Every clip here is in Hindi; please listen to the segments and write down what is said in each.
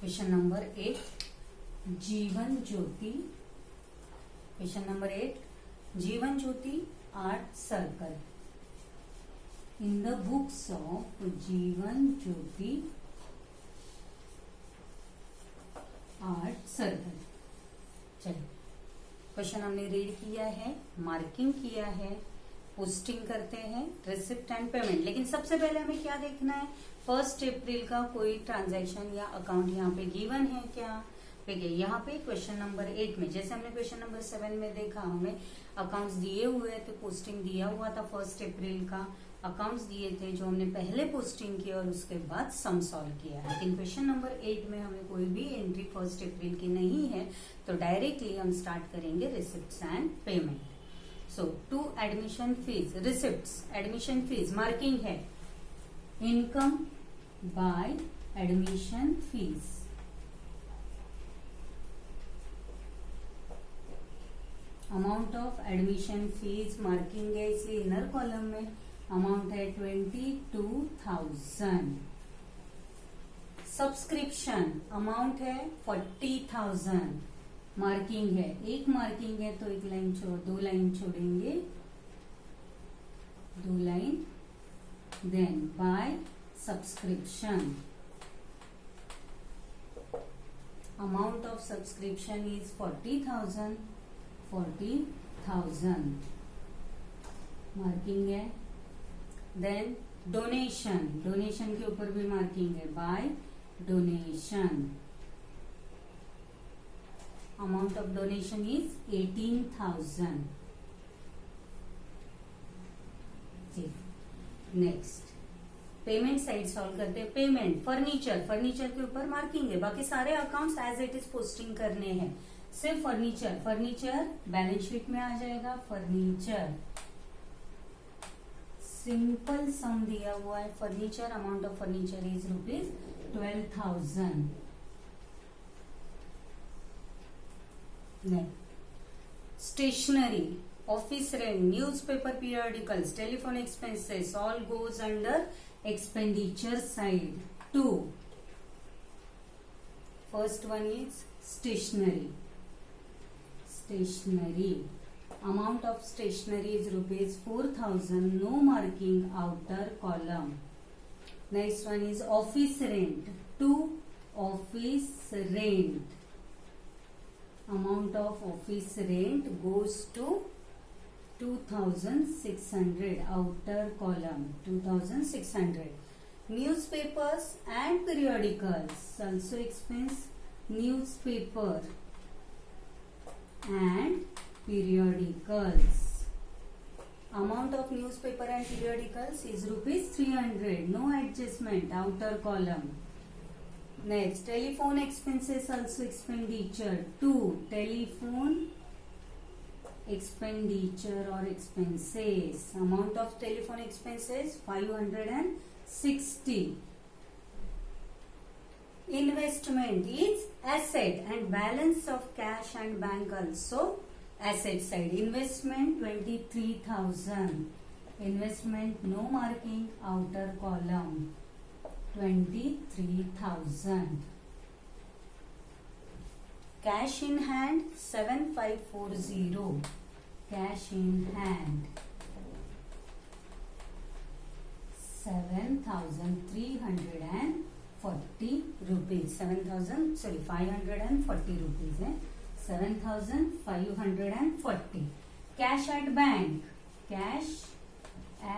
Question number 8 Jeevan Jyoti. Question number 8 Jeevan Jyoti art circle. In the books of Jeevan Jyoti art circle. चलिए क्वेश्चन हमने रीड किया है, मार्किंग किया है, पोस्टिंग करते हैं, रिसिप्ट एंड पेमेंट। लेकिन सबसे पहले हमें क्या देखना है, 1 अप्रैल का कोई ट्रांजैक्शन या अकाउंट यहाँ पे गिवन है क्या। देखिए यहाँ पे क्वेश्चन नंबर 8 में, जैसे हमने क्वेश्चन नंबर 7 में देखा, हमें अकाउंट्स दिए हुए थे, पोस्टिंग दिया हुआ था 1 अप्रैल का, अकाउंट्स दिए थे जो हमने पहले पोस्टिंग किया और उसके बाद सम सॉल्व किया। लेकिन क्वेश्चन नंबर 8 में हमें कोई भी एंट्री 1 अप्रैल की नहीं है, तो डायरेक्टली हम स्टार्ट करेंगे receipts and payment. So to admission fees, receipts, admission fees, marking है income by admission fees. Amount of admission fees marking है, इसलिए इनर कॉलम में अमाउंट है 22,000। सब्सक्रिप्शन अमाउंट है 40,000। मार्किंग है, एक मार्किंग है तो एक लाइन छोड़, 2 लाइन छोड़ेंगे, 2 line. Then by subscription, amount of subscription is 40,000, 40,000 marking है। देन डोनेशन, डोनेशन के ऊपर भी मार्किंग है, by donation, amount of donation is 18,000। Next payment side solve करते हैं। पेमेंट फर्नीचर, फर्नीचर के ऊपर मार्किंग है, बाकी सारे accounts as it is posting करने हैं। सिर्फ फर्नीचर, फर्नीचर बैलेंस शीट में आ जाएगा। फर्नीचर सिंपल सम दिया हुआ है, furniture amount of furniture is ₹12,000। Stationery, office rent, newspaper, periodicals, telephone expenses, all goes under expenditure side 2। First one is stationery. Stationery amount of stationery is ₹4,000, no marking, outer column. Next one is office rent 2. Office rent, amount of office rent goes to 2,600, outer column 2,600. Newspapers and periodicals, also expense, newspaper and periodicals. Amount of newspaper and periodicals is ₹300, no adjustment, outer column. Next, telephone expenses, also expenditure 2. Telephone expenditure or expenses, amount of telephone expenses 560. Investment is asset and balance of cash and bank also asset side. Investment 23,000. Investment no marking, outer column 23,000. Cash in hand 7,540. Cash in hand 7,340 rupees. 540 rupees है, 7,540. Cash at bank, cash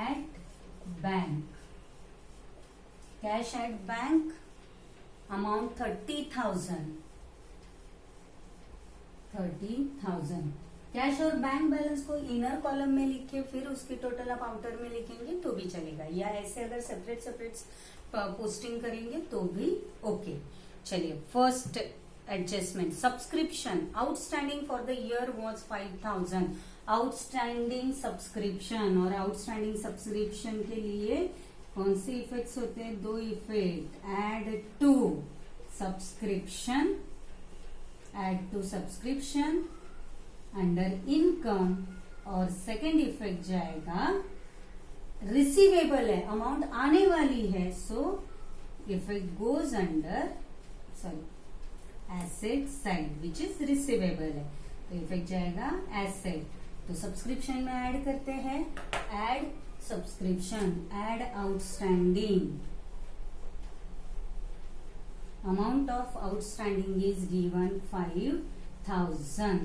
at bank, cash at bank amount 30,000. 30,000. Cash और बैंक बैलेंस को इनर कॉलम में लिखे, फिर उसकी टोटल आप आउटर में लिखेंगे तो भी चलेगा, या ऐसे अगर सेपरेट सेपरेट पोस्टिंग करेंगे तो भी ओके। चलिए first adjustment, subscription outstanding for the year was 5,000। Outstanding subscription, और आउटस्टैंडिंग सब्सक्रिप्शन के लिए कौन से इफेक्ट्स होते हैं, 2 effect, add to subscription, add to subscription under income, और सेकेंड इफेक्ट जाएगा रिसीवेबल है, अमाउंट आने वाली है, so effect goes under, sorry asset side which is receivable है, तो इफेक्ट जाएगा एसेट। तो सब्सक्रिप्शन में ऐड करते हैं, add subscription, add outstanding, amount of outstanding is given 5000,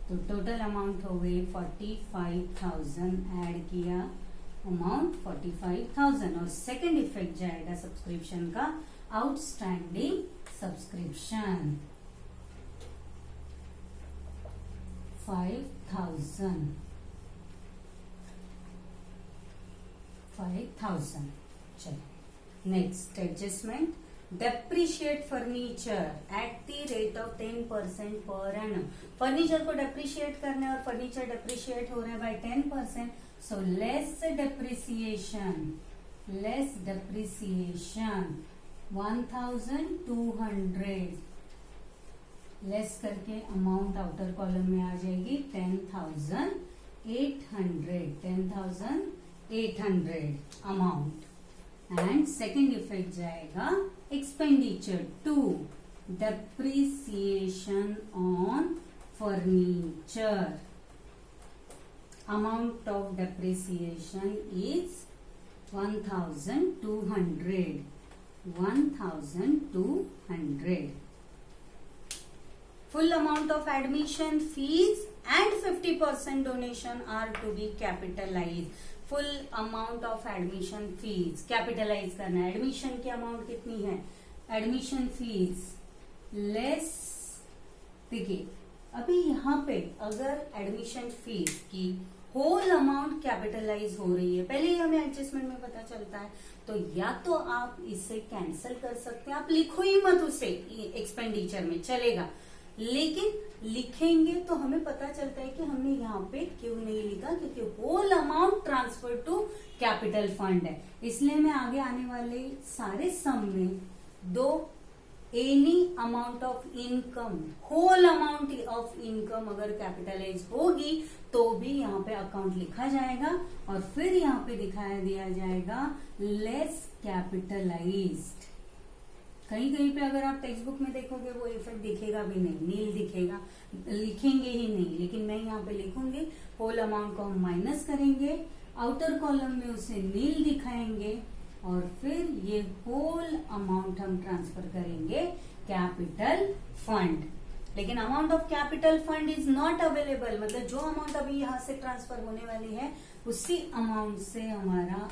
तो टोटल अमाउंट हो गई 45,000, ऐड किया अमाउंट 45,000। और सेकेंड इफेक्ट जाएगा सब्सक्रिप्शन का, आउटस्टैंडिंग सब्सक्रिप्शन 5,000। चलो next adjustment, depreciate furniture at the rate of 10% per annum. Furniture को डेप्रिशिएट करना है और फर्नीचर डेप्रिशिएट हो रहे हैं bye 10%, so less depreciation 1,200 less करके अमाउंट आउटर कॉलम में आ जाएगी 10,800 अमाउंट। एंड सेकेंड इफेक्ट जाएगा expenditure 2, depreciation on furniture, amount of depreciation is 1,200। Full amount of admission fees and 50% donation are to be capitalized. Full amount of admission fees capitalize करना है। एडमिशन की अमाउंट कितनी है, एडमिशन फीस लेस, देखिए अभी यहाँ पे अगर एडमिशन फीस की होल अमाउंट कैपिटलाइज हो रही है, पहले ही हमें एडजस्टमेंट में पता चलता है, तो या तो आप इसे कैंसिल कर सकते हैं, आप लिखो ही मत उसे एक्सपेंडिचर में चलेगा, लेकिन लिखेंगे तो हमें पता चलता है कि हमने यहाँ पे क्यों नहीं लिखा, क्योंकि whole amount transfer to capital fund है। इसलिए मैं आगे आने वाले सारे सम में दो any amount of income, whole amount of income अगर कैपिटलाइज होगी तो भी यहाँ पे अकाउंट लिखा जाएगा और फिर यहाँ पे दिखाया दिया जाएगा लेस कैपिटलाइज्ड। कहीं कहीं पे अगर आप टेक्स्ट बुक में देखोगे वो इफेक्ट दिखेगा भी नहीं, नील दिखेगा, लिखेंगे ही नहीं, लेकिन मैं यहाँ पे लिखूंगी होल अमाउंट को हम माइनस करेंगे, आउटर कॉलम में उसे नील दिखाएंगे और फिर ये होल अमाउंट हम ट्रांसफर करेंगे कैपिटल फंड। लेकिन amount of capital fund is not available, मतलब जो अमाउंट अभी यहाँ से ट्रांसफर होने वाली है उसी अमाउंट से हमारा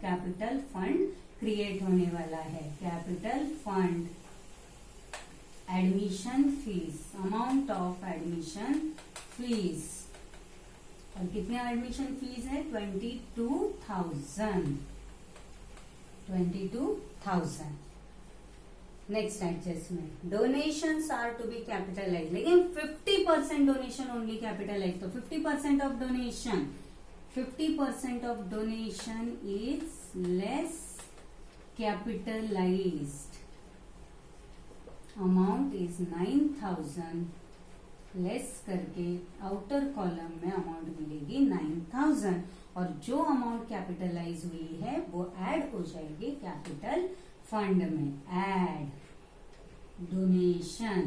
कैपिटल फंड क्रिएट होने वाला है। Capital fund admission fees, amount of admission fees, और कितने एडमिशन फीस है 22,000। Next adjustment, donations are to be capitalize, लेकिन 50% डोनेशन ओनली कैपिटलाइज, तो 50% of donation is less capitalized, amount is 9,000, less करके आउटर कॉलम में अमाउंट मिलेगी 9,000 और जो अमाउंट कैपिटलाइज हुई है वो ऐड हो जाएगी कैपिटल फंड में। Add donation,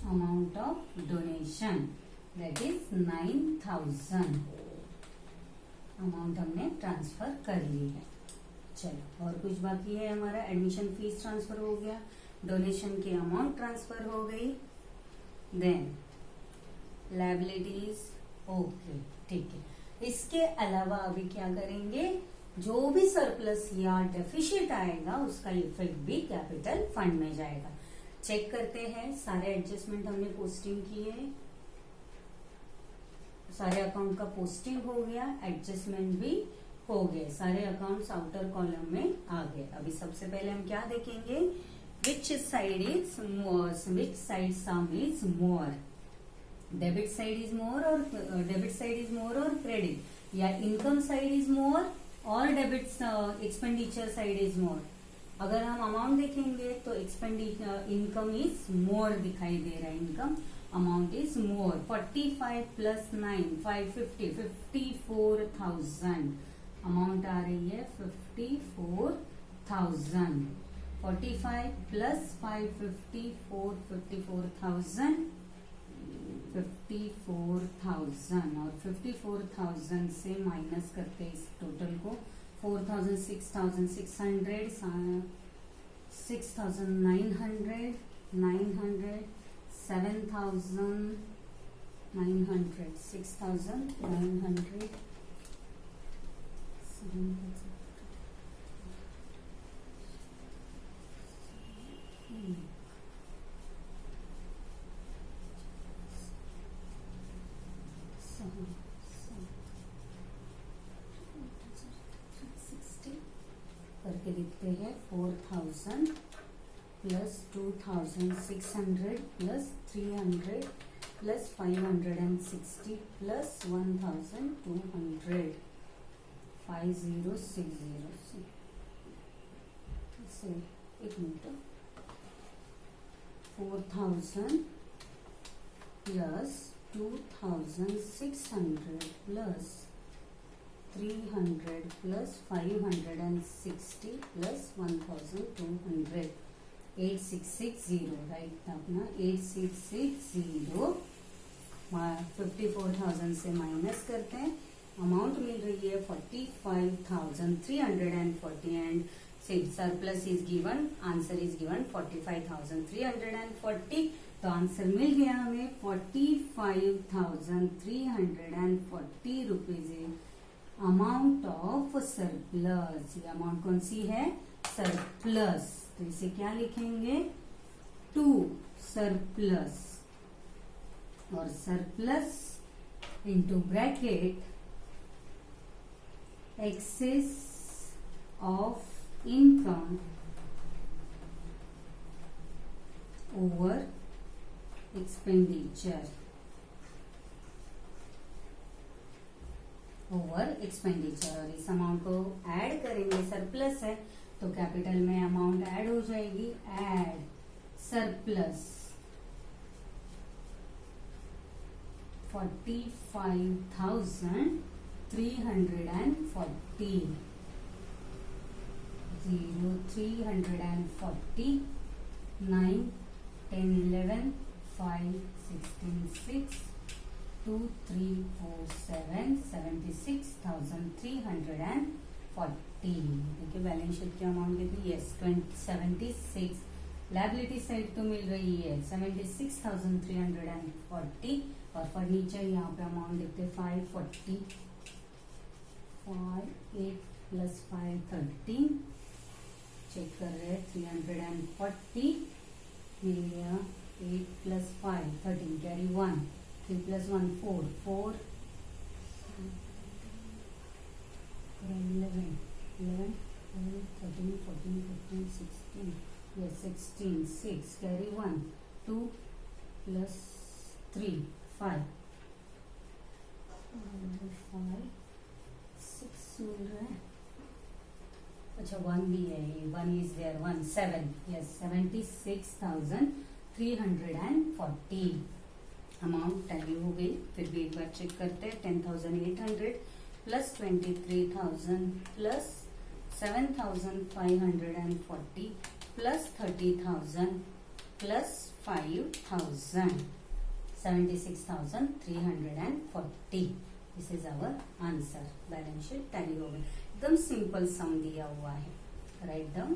amount of donation that is 9,000 amount हमने ट्रांसफर कर ली है। चलो और कुछ बाकी है हमारा, एडमिशन फीस ट्रांसफर हो गया, डोनेशन की अमाउंट ट्रांसफर हो गई, देन लायबिलिटीज ओके ठीक है। इसके अलावा अभी क्या करेंगे, जो भी सरप्लस या डेफिशिएट आएगा उसका इफेक्ट भी कैपिटल फंड में जाएगा। चेक करते हैं, सारे एडजस्टमेंट हमने पोस्टिंग किए, सारे अकाउंट का पोस्टिंग हो गया, एडजस्टमेंट भी हो गए, सारे अकाउंट्स आउटर कॉलम में आ गए। अभी सबसे पहले हम क्या देखेंगे, which side is more, which side some is more, debit side is more और क्रेडिट, या इनकम साइड इज मोर और debit expenditure side is more. अगर हम अमाउंट देखेंगे तो एक्सपेंडिचर इनकम इज मोर दिखाई दे रहा है, income amount is more. 45 plus 9 550 54,000 amount आ रही है 54,000। 54,000. 45 plus 550, 54,000. 54,000 और 54,000 से माइनस करते हैं इस टोटल को. 4,000, 6,600, 6,900, 900, 7,900, 6,900, 60 करके लिखते हैं. 4,000 प्लस 2,600 प्लस 300 प्लस 560 प्लस 1,200. 5060 से एक minute. 4,000 plus 2,600 plus 300 plus 560 plus 1,200. 8660 right अपना. 8660 54,000 से माइनस करते हैं. अमाउंट मिल रही है 45,340 and surplus is given. Answer is given 45,340. तो आंसर मिल गया हमें 45,340 रुपीज अमाउंट ऑफ सरप्लस. ये अमाउंट कौन सी है? सरप्लस. तो इसे क्या लिखेंगे? टू सरप्लस और surplus into bracket excess of income over expenditure. और इस अमाउंट को ऐड करेंगे. सरप्लस है तो कैपिटल में अमाउंट ऐड हो जाएगी. Add surplus 45,340 340 9 10 11 5 16 6 2 3 4 7 76,340. देखिए बैलेंस शीट की अमाउंट कितनी? यस 76. लायबिलिटी साइड तो मिल रही है 76,340 और फर्नीचर यहाँ पे अमाउंट देखते 540. 5 8 प्लस 5 13. चेक कर रहे हैं 340 मिल गया. 8 plus 5 13 carry 1. 3 plus 1 4 4 11 11 13 14 15 16 yes 16 6 carry 1 2 plus 3 5 5 6 मिल रहा है. अच्छा 1 भी है. 1 is there. 1 7 yes 76,340 amount tally हो गई. फिर भी एक बार चेक करते हैं. 10,800 plus 23,000 plus 7,540 plus 30,000 plus 5,000 76,340. This is our answer. Balance sheet tally हो गई. एकदम सिंपल सम दिया हुआ है. Right down.